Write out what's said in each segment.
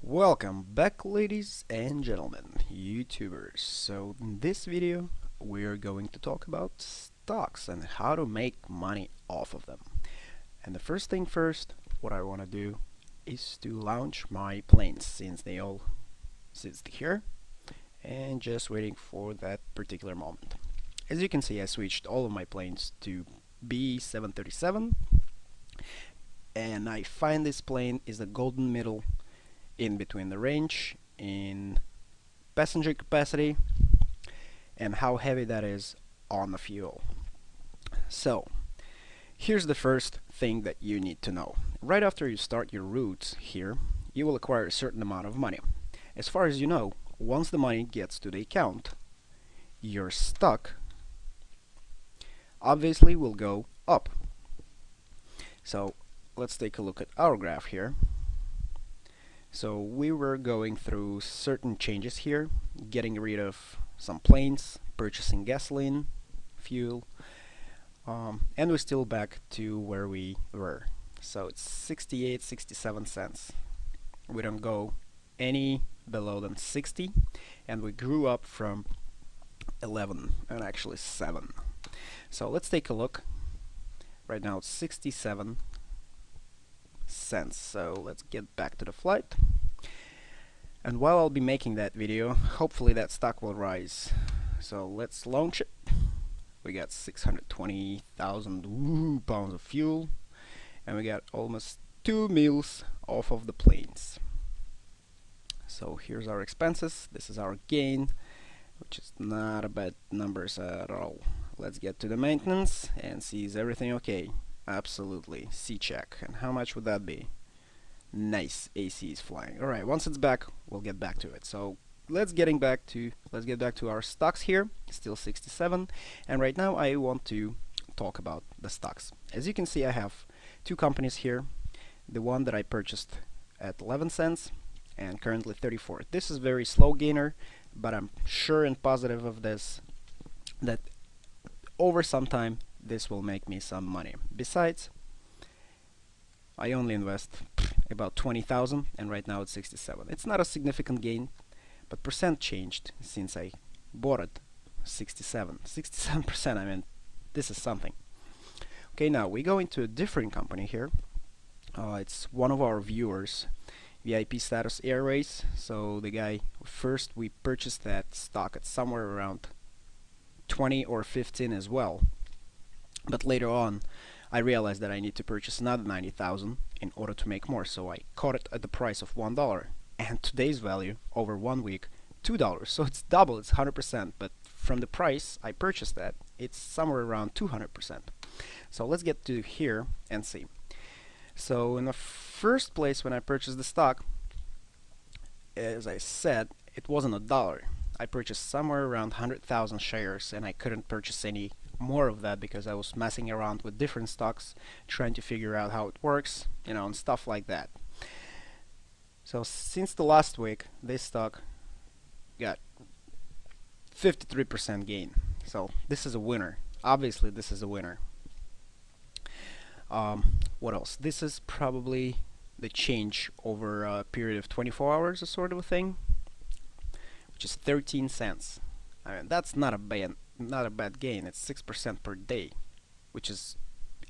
Welcome back, ladies and gentlemen, YouTubers. So in this video we're going to talk about stocks and how to make money off of them. And the first thing first, what I want to do is to launch my planes since they're here and just waiting for that particular moment. As you can see, I switched all of my planes to B737 and I find this plane is the golden middle in between the range in passenger capacity and how heavy that is on the fuel. So here's the first thing that you need to know. Right after you start your routes here, you will acquire a certain amount of money. As far as you know, once the money gets to the account, your stock obviously will go up. So let's take a look at our graph here. So we were going through certain changes here, getting rid of some planes, purchasing gasoline, fuel, and we're still back to where we were. So it's 68, 67 cents. We don't go any below than 60, and we grew up from 11 and actually 7. So let's take a look. Right now it's 67 cents. So let's get back to the flight. And while I'll be making that video, hopefully that stock will rise. So let's launch it. We got 620,000 pounds of fuel, and we got almost 2 meals off of the planes. So here's our expenses. This is our gain, which is not a bad numbers at all. Let's get to the maintenance and see is everything okay. Absolutely, C check. And how much would that be? Nice, AC is flying. Alright, once it's back, we'll get back to it. So let's get back to our stocks here. Still 67, and right now I want to talk about the stocks. As you can see, I have two companies here. The one that I purchased at 11 cents and currently 34. This is very slow gainer, but I'm sure and positive of this that over some time this will make me some money. Besides, I only invest about 20,000 and right now it's 67. It's not a significant gain, but percent changed since I bought it. 67%. I mean, this is something. Okay, now we go into a different company here. It's one of our viewers, VIP Status Airways. So the guy, first we purchased that stock at somewhere around 20 or 15 as well. But later on, I realized that I need to purchase another 90,000 in order to make more, so I caught it at the price of $1. And today's value, over 1 week, $2. So it's double, it's 100%. But from the price I purchased that, it's somewhere around 200%. So let's get to here and see. So in the first place, when I purchased the stock, as I said, it wasn't $1. I purchased somewhere around 100,000 shares, and I couldn't purchase any more of that because I was messing around with different stocks, trying to figure out how it works, you know, and stuff like that. So since the last week, this stock got 53% gain. So this is a winner. Obviously, this is a winner. What else? This is probably the change over a period of 24 hours, a sort of a thing, which is 13 cents. I mean, that's not a bad gain. It's 6% per day, which is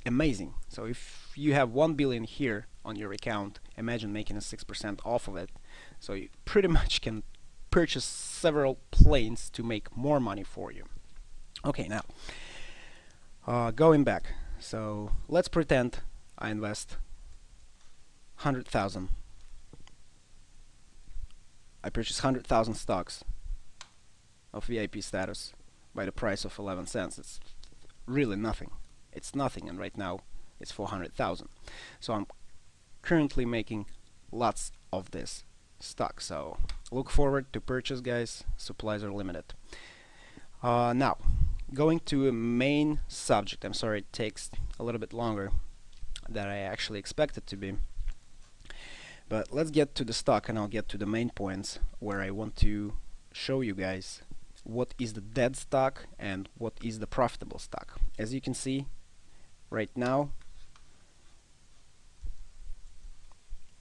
amazing. So if you have 1 billion here on your account, imagine making a 6% off of it. So you pretty much can purchase several planes to make more money for you. Okay, now going back. So let's pretend I invest 100,000. I purchase 100,000 stocks of VIP status by the price of 11 cents. It's really nothing. It's nothing, and right now it's 400,000. So I'm currently making lots of this stock. So look forward to purchase, guys. Supplies are limited. Now, going to a main subject. I'm sorry it takes a little bit longer than I actually expected to be. But let's get to the stock and I'll get to the main points where I want to show you guys what is the dead stock and what is the profitable stock. As you can see right now,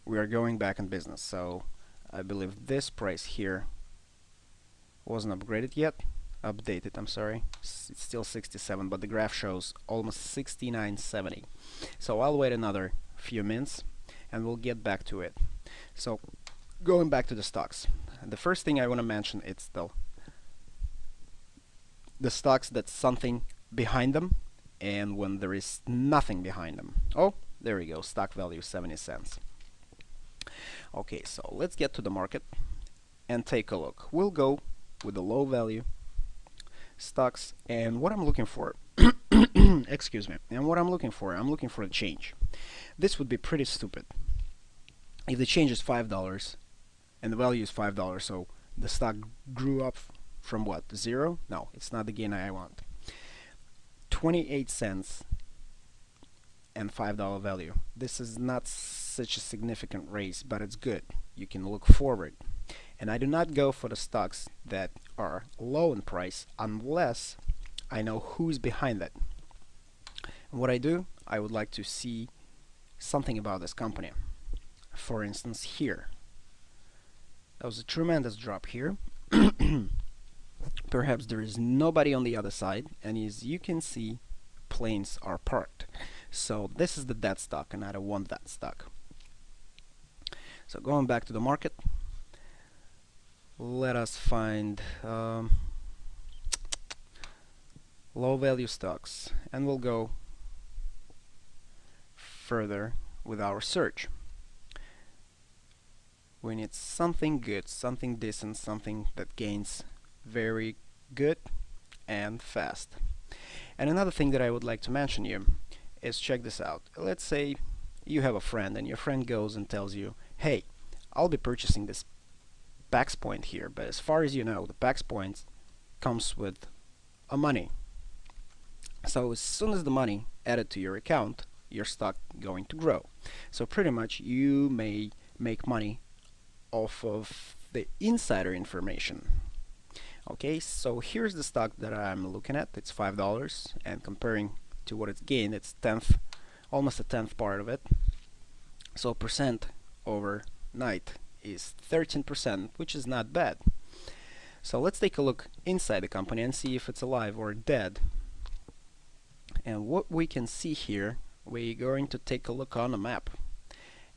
we are going back in business. So I believe this price here wasn't upgraded yet. Updated, I'm sorry. It's still 67, but the graph shows almost 69.70. So I'll wait another few minutes and we'll get back to it. So going back to the stocks, the first thing I want to mention is the stocks that's something behind them and when there is nothing behind them. Oh, there we go, stock value 70 cents. Okay, so let's get to the market and take a look. We'll go with the low value stocks, and what I'm looking for excuse me, and what I'm looking for a change. This would be pretty stupid if the change is $5 and the value is $5, so the stock grew up from what, 0? No, it's not the gain I want. 28 cents and $5 value. This is not such a significant raise, but it's good. You can look forward. And I do not go for the stocks that are low in price unless I know who's behind that. And what I do, I would like to see something about this company. For instance, here. That was a tremendous drop here. Perhaps there is nobody on the other side, and as you can see, planes are parked. So this is the dead stock, and I don't want that stock. So going back to the market, let us find low value stocks, and we'll go further with our search. We need something good, something decent, something that gains very good and fast. And another thing that I would like to mention you is, check this out. Let's say you have a friend and your friend goes and tells you, hey, I'll be purchasing this PAX point here, but as far as you know, the PAX point comes with a money. So as soon as the money added to your account, your stock going to grow. So pretty much you may make money off of the insider information. Okay, so here's the stock that I'm looking at. It's $5, and comparing to what it's gained, it's almost a tenth part of it. So percent overnight is 13%, which is not bad. So let's take a look inside the company and see if it's alive or dead. And what we can see here, we're going to take a look on a map.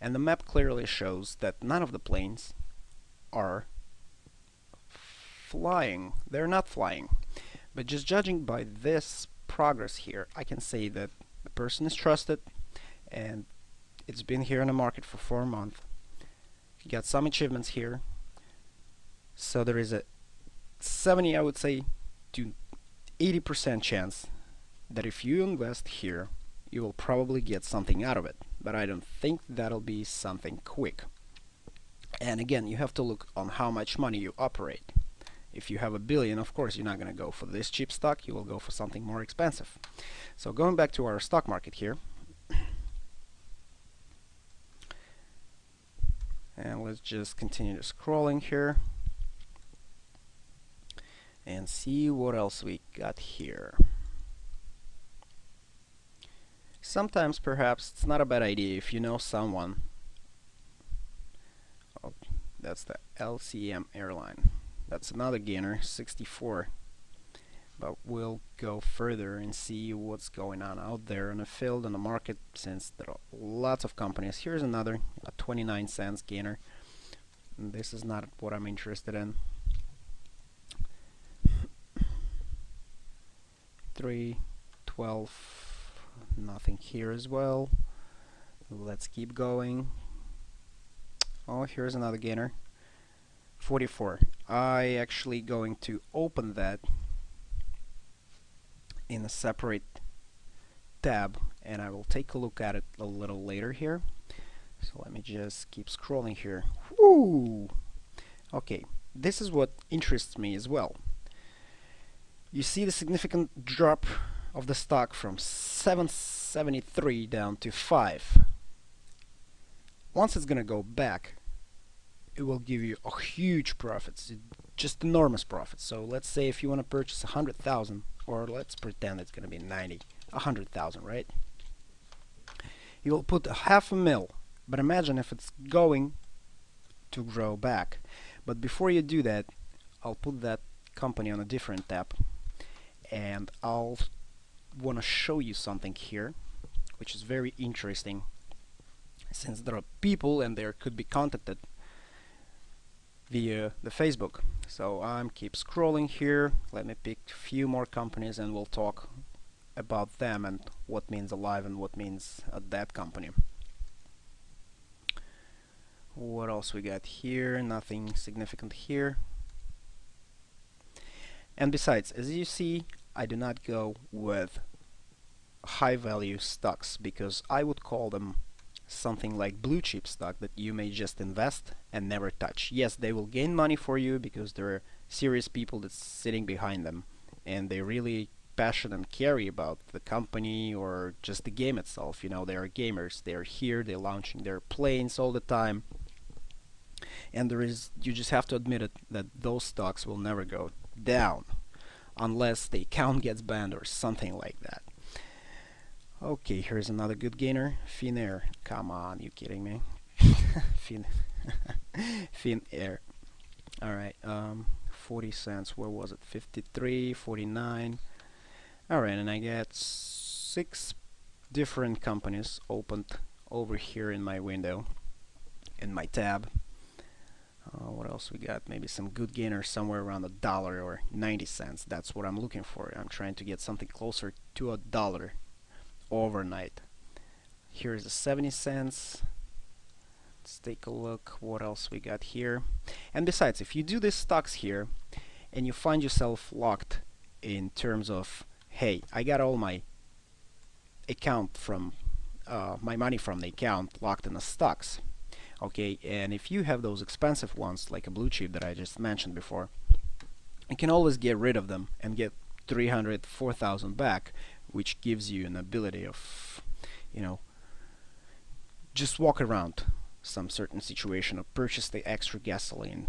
And the map clearly shows that none of the planes are flying. They're not flying. But just judging by this progress here, I can say that the person is trusted and it's been here in the market for 4 months. You got some achievements here. So there is a 70, I would say, to 80% chance that if you invest here, you will probably get something out of it. But I don't think that'll be something quick. And again, you have to look on how much money you operate. If you have $1 billion, of course you're not going to go for this cheap stock, you will go for something more expensive. So going back to our stock market here, and let's just continue scrolling here and see what else we got here. Sometimes perhaps it's not a bad idea if you know someone. Oh, that's the LCM airline. That's another gainer, 64. But we'll go further and see what's going on out there in the field, in the market, since there are lots of companies. Here's another, a 29 cents gainer. And this is not what I'm interested in. 3.12, nothing here as well. Let's keep going. Oh, here's another gainer, 44. I actually going to open that in a separate tab and I will take a look at it a little later here. So let me just keep scrolling here. Woo! Okay, this is what interests me as well. You see the significant drop of the stock from 773 down to 5. Once it's gonna go back, it will give you a huge profits, just enormous profits. So let's say if you want to purchase 100,000, or let's pretend it's going to be 100,000, right? You will put $500,000, but imagine if it's going to grow back. But before you do that, I'll put that company on a different tab, and I'll want to show you something here which is very interesting, since there are people and there could be contacted via the Facebook. So I'm keep scrolling here. Let me pick a few more companies and we'll talk about them and what means alive and what means a dead company. What else we got here? Nothing significant here. And besides, as you see, I do not go with high value stocks because I would call them something like blue chip stock that you may just invest and never touch. Yes, they will gain money for you because there are serious people that's sitting behind them and they really passionate and care about the company or just the game itself. You know, they are gamers. They are here. They're launching their planes all the time. And you just have to admit it that those stocks will never go down unless the account gets banned or something like that. Okay, here's another good gainer, Finnair. Come on, you kidding me? Finnair. Alright, 40 cents. Where was it? 53, 49. Alright, and I get 6 different companies opened over here in my window, in my tab. What else we got? Maybe some good gainers somewhere around $1 or 90 cents. That's what I'm looking for. I'm trying to get something closer to $1 overnight. Here's the 70 cents. Let's take a look what else we got here. And besides, if you do these stocks here and you find yourself locked in terms of, hey, I got all my account from my money from the account locked in the stocks, okay, and if you have those expensive ones like a blue chip that I just mentioned before, you can always get rid of them and get 300, 4,000 back, which gives you an ability of, you know, just walk around some certain situation or purchase the extra gasoline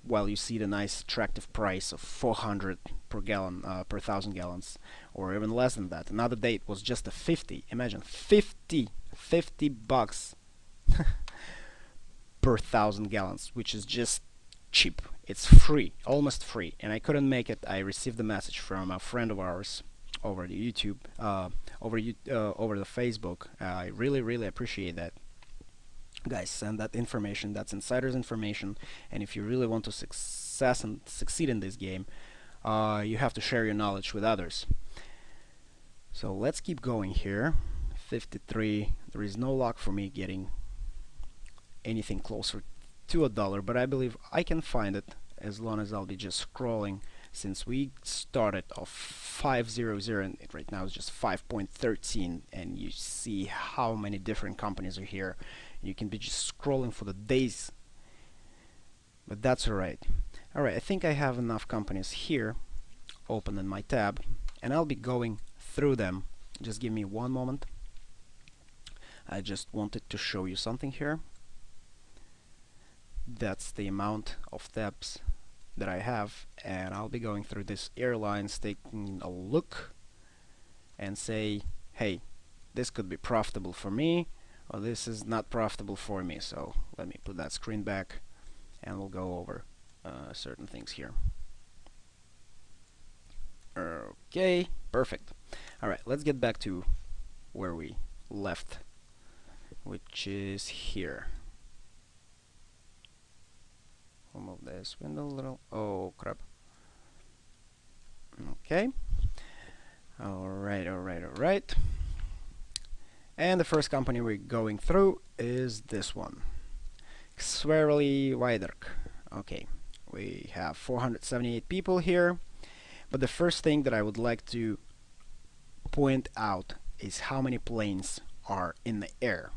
while you see the nice attractive price of 400 per gallon per 1,000 gallons, or even less than that. Another day it was just a 50. Imagine 50 bucks per 1,000 gallons, which is just cheap. It's free, almost free, and I couldn't make it. I received a message from a friend of ours over the YouTube, over the Facebook. I really appreciate that. Guys, send that information. That's insider's information, and if you really want to succeed in this game, you have to share your knowledge with others. So let's keep going here. 53. There is no luck for me getting anything closer to $1, but I believe I can find it as long as I'll be just scrolling. Since we started off 500 and right now it's just 5.13, and you see how many different companies are here. You can be just scrolling for the days, but that's alright. Alright, I think I have enough companies here open in my tab, and I'll be going through them. Just give me one moment. I just wanted to show you something here. That's the amount of tabs that I have, and I'll be going through this airlines, taking a look and say, hey, this could be profitable for me, or this is not profitable for me. So let me put that screen back and we'll go over certain things here. Okay, perfect. Alright, let's get back to where we left, which is here. We'll move this window a little. Oh crap. Okay. Alright. And the first company we're going through is this one, Airline Manager. Okay, we have 478 people here, but the first thing that I would like to point out is how many planes are in the air.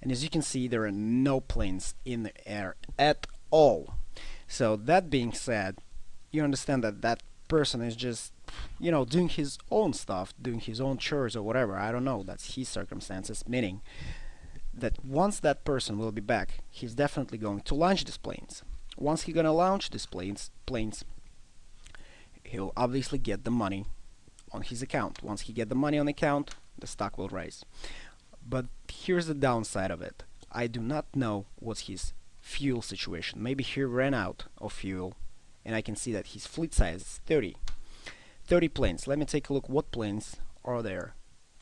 And as you can see, there are no planes in the air at all. So that being said, you understand that that person is just, you know, doing his own stuff, doing his own chores or whatever. I don't know, that's his circumstances, meaning that once that person will be back, he's definitely going to launch these planes. Once he's gonna launch these planes, he'll obviously get the money on his account. Once he get the money on the account, the stock will rise. But here's the downside of it. I do not know what his fuel situation. Maybe he ran out of fuel, and I can see that his fleet size is 30. 30 planes. Let me take a look what planes are there.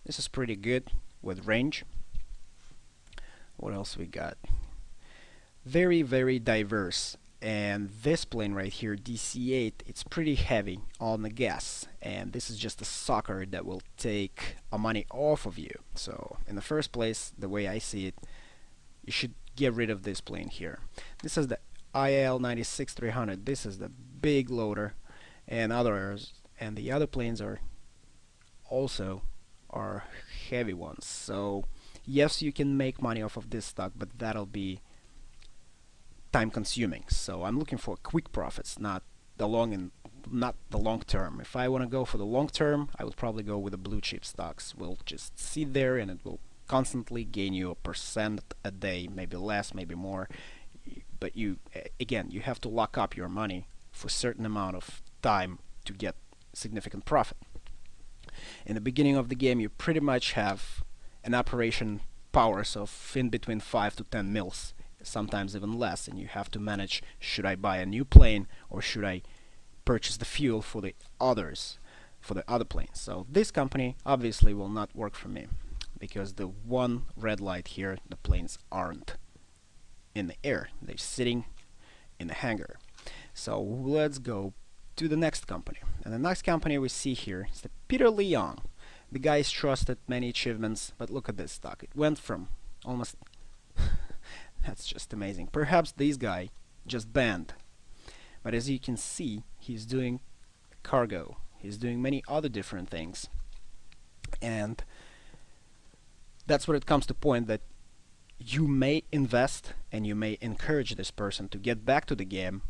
This is pretty good with range. What else we got? Very, very diverse. And this plane right here, DC-8, it's pretty heavy on the gas, and this is just a sucker that will take money off of you. So in the first place, the way I see it, you should get rid of this plane here. This is the IL-96-300. This is the big loader, and others, and the other planes are also heavy ones. So yes, you can make money off of this stock, but that'll be time consuming. So I'm looking for quick profits, not the long term. If I want to go for the long term, I would probably go with the blue chip stocks. We'll just sit there and it will constantly gain you 1% a day, maybe less, maybe more. But you have to lock up your money for a certain amount of time to get significant profit. In the beginning of the game, you pretty much have an operation powers of in between 5 to 10 mils, sometimes even less, and you have to manage, should I buy a new plane or should I purchase the fuel for the other planes. So this company obviously will not work for me because the one red light here, the planes aren't in the air, they're sitting in the hangar. So let's go to the next company, and the next company we see here is the Peter Leong. The guy is trusted, many achievements, but look at this stock. It went from almost that's just amazing. Perhaps this guy just banned, but as you can see, he's doing cargo, he's doing many other different things, and that's where it comes to point that you may invest and you may encourage this person to get back to the game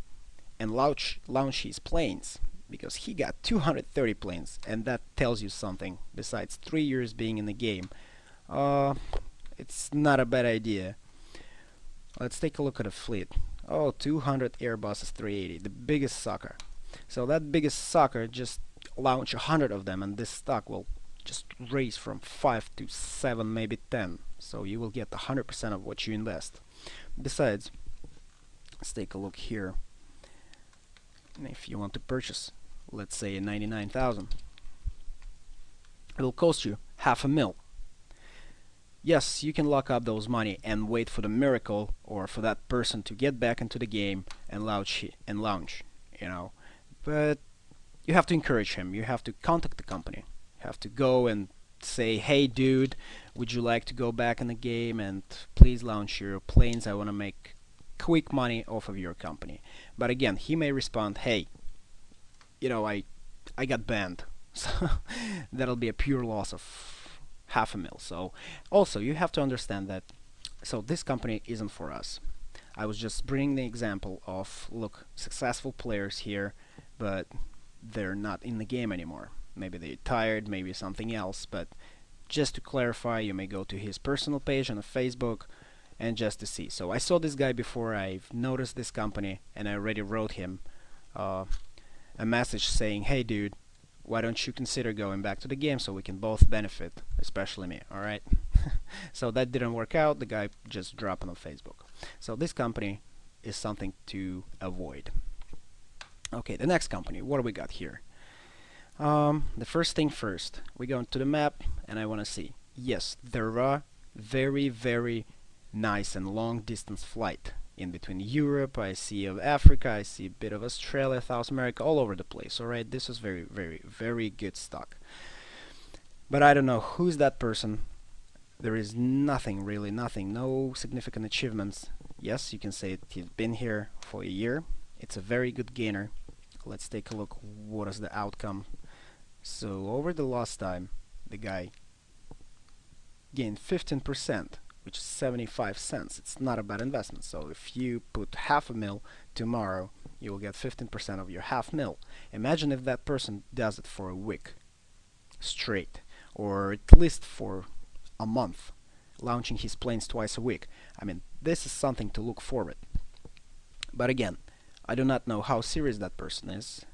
and launch his planes, because he got 230 planes, and that tells you something. Besides 3 years being in the game, it's not a bad idea. Let's take a look at a fleet. Oh, 200 Airbuses 380, the biggest sucker. So that biggest sucker just launch 100 of them, and this stock will just raise from 5 to 7, maybe 10. So you will get 100% of what you invest. Besides, let's take a look here. And if you want to purchase, let's say, a 99,000, it will cost you $500,000. Yes, you can lock up those money and wait for the miracle or for that person to get back into the game and launch, you know. But you have to encourage him. You have to contact the company. You have to go and say, hey dude, would you like to go back in the game and please launch your planes? I want to make quick money off of your company. But again, he may respond, hey, you know, I got banned. So that'll be a pure loss of $500,000. So also you have to understand that, so this company isn't for us. I was just bringing the example of, look, successful players here, but they're not in the game anymore. Maybe they're tired, maybe something else, but just to clarify, you may go to his personal page on Facebook and just to see. So I saw this guy before, I've noticed this company, and I already wrote him a message saying, hey dude, why don't you consider going back to the game so we can both benefit, especially me, alright? So that didn't work out, the guy just dropped on Facebook. So this company is something to avoid. Okay, the next company, what do we got here? The first thing first, we go into the map and I want to see, yes, there are very, very nice and long distance flight in between Europe. I see of Africa, I see a bit of Australia, South America, all over the place. Alright, this is very, very, very good stock. But I don't know who's that person. There is nothing, really nothing, no significant achievements. Yes, you can say he's been here for a year. It's a very good gainer. Let's take a look what is the outcome. So over the last time, the guy gained 15%, which is 75 cents. It's not a bad investment. So if you put $500,000 tomorrow, you will get 15% of your $500,000. Imagine if that person does it for a week straight, or at least for a month, launching his planes twice a week. I mean, this is something to look forward. But again, I do not know how serious that person is.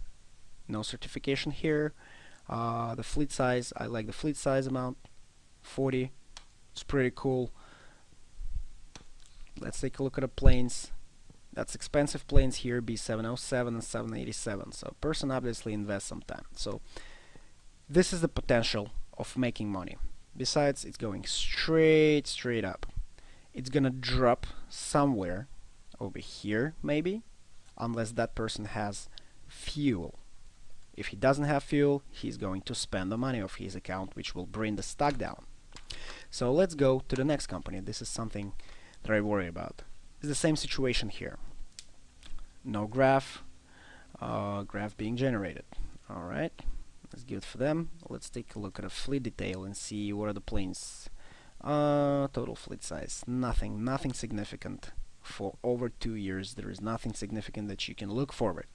No certification here. The fleet size, I like the fleet size amount, 40. It's pretty cool. Let's take a look at the planes. That's expensive planes here, B707 and 787. So person obviously invests some time. So this is the potential of making money. Besides, it's going straight up. It's gonna drop somewhere over here, maybe, unless that person has fuel. If he doesn't have fuel, he's going to spend the money of his account, which will bring the stock down. So let's go to the next company. This is something that I worry about. It's the same situation here. No graph, graph being generated. Alright, that's good for them. Let's take a look at a fleet detail and see what are the planes. Total fleet size, nothing significant. For over 2 years, there is nothing significant that you can look forward.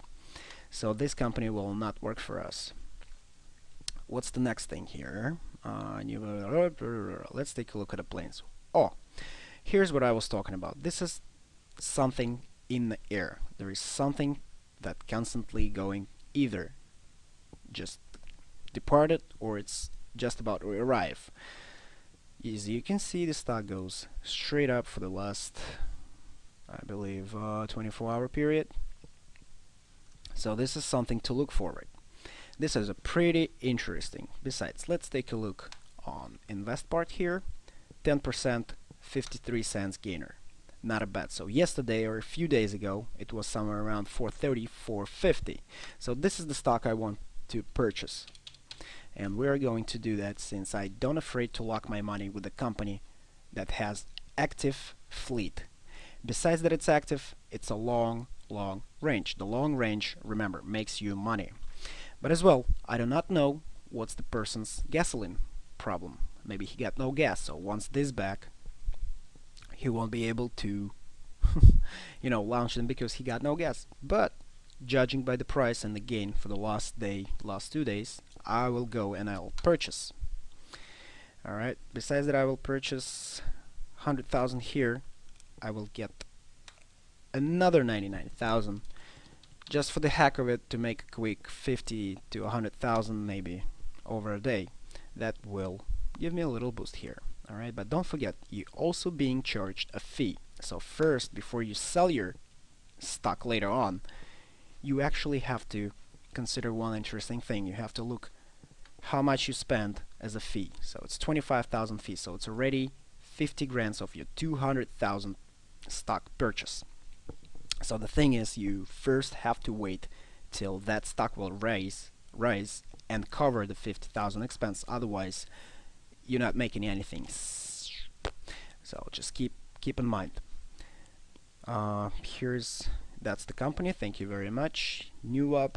So this company will not work for us. What's the next thing here? Let's take a look at the planes. Oh, here's what I was talking about. This is something in the air. There is something that constantly going, either just departed or it's just about to arrive. As you can see, the stock goes straight up for the last, I believe, 24-hour period. So this is something to look forward. This is a pretty interesting. Besides, let's take a look on invest part here. 10%, 53 cents gainer. Not a bad. So yesterday or a few days ago, it was somewhere around 430, 450. So this is the stock I want to purchase. And we're going to do that since I don't afraid to lock my money with a company that has active fleet. Besides that it's active, it's a long range. The long range, remember, makes you money. But as well, I do not know what's the person's gasoline problem. Maybe he got no gas, so once this back, he won't be able to launch them because he got no gas. But judging by the price and the gain for the last 2 days, I will go and I'll purchase. Alright, besides that I will purchase 100,000 here. I will get another 99,000 just for the heck of it to make a quick 50 to 100,000 maybe over a day. That will give me a little boost here. Alright, but don't forget, you're also being charged a fee. So first, before you sell your stock later on, you actually have to consider one interesting thing. You have to look how much you spend as a fee. So it's 25,000 fees, so it's already 50 grand of your 200,000 stock purchase. So the thing is, you first have to wait till that stock will rise and cover the 50,000 expense. Otherwise, you're not making anything. So just keep in mind. That's the company. Thank you very much. New up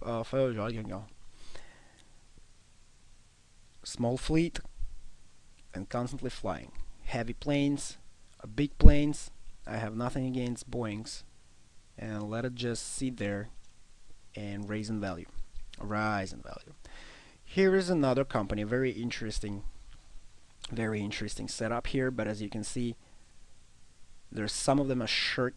small fleet and constantly flying. Heavy planes, big planes. I have nothing against Boeings, and let it just sit there and rise in value. Here is another company, very interesting setup here, but as you can see, there's some of them a short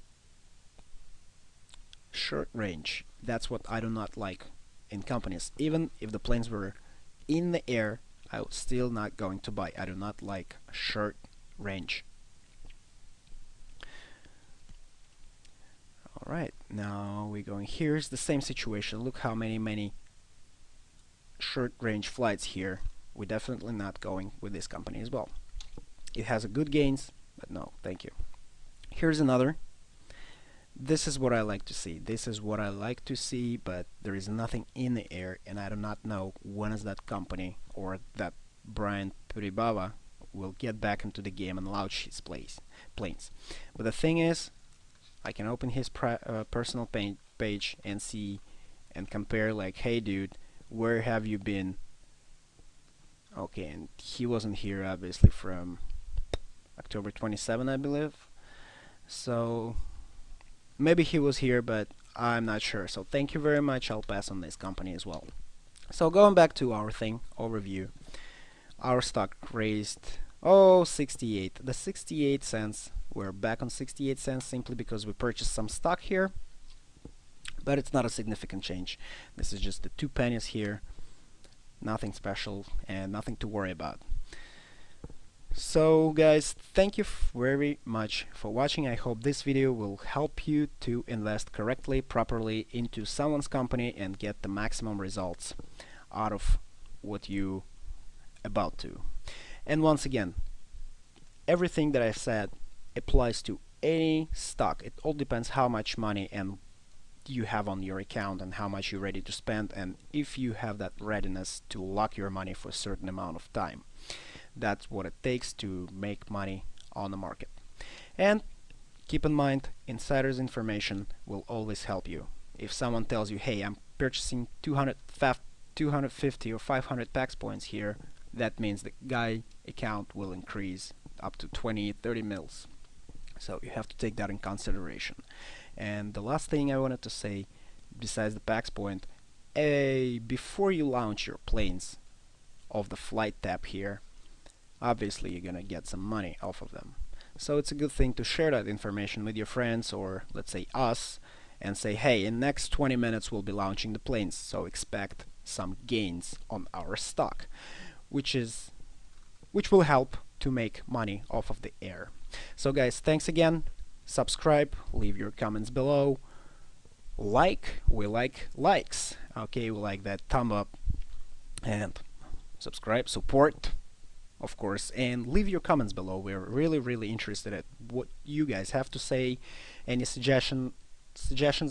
range. That's what I do not like in companies. Even if the planes were in the air, I would still not going to buy. I do not like a short range. Alright, now we're going, here's the same situation. Look how many short range flights here. We're definitely not going with this company as well. It has a good gains, but no, thank you. Here's another. This is what I like to see. But there is nothing in the air, and I do not know when is that company or that Brian Puribaba will get back into the game and launch his planes. But the thing is, I can open his personal page and see and compare, like, hey dude, where have you been? Okay, and he wasn't here obviously from October 27, I believe. So maybe he was here, but I'm not sure. So thank you very much. I'll pass on this company as well. So going back to our overview, our stock raised 68. The 68 cents, we're back on 68 cents simply because we purchased some stock here, but it's not a significant change. This is just the 2 pennies here, nothing special and nothing to worry about. So guys, thank you very much for watching. I hope this video will help you to invest correctly, properly into someone's company and get the maximum results out of what you about to. And once again, everything that I've said applies to any stock. It all depends how much money and you have on your account and how much you're ready to spend, and if you have that readiness to lock your money for a certain amount of time. That's what it takes to make money on the market. And keep in mind, insider's information will always help you. If someone tells you, hey, I'm purchasing 250 or 500 PAX points here, that means the guy account will increase up to 20-30 mils. So you have to take that in consideration. And the last thing I wanted to say, besides the PAX point, before you launch your planes of the flight tab here, obviously you're gonna get some money off of them. So it's a good thing to share that information with your friends, or let's say us, and say, hey, in next 20 minutes we'll be launching the planes, so expect some gains on our stock, which will help to make money off of the air. So guys, thanks again. Subscribe, leave your comments below. We like likes. Okay, we like that thumb up, and subscribe, support, of course, and leave your comments below. We're really interested at what you guys have to say. Any suggestions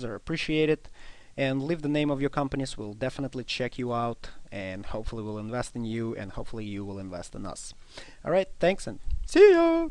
are appreciated, and leave the name of your companies. We'll definitely check you out, and hopefully we'll invest in you, and hopefully you will invest in us. Alright, thanks and see ya!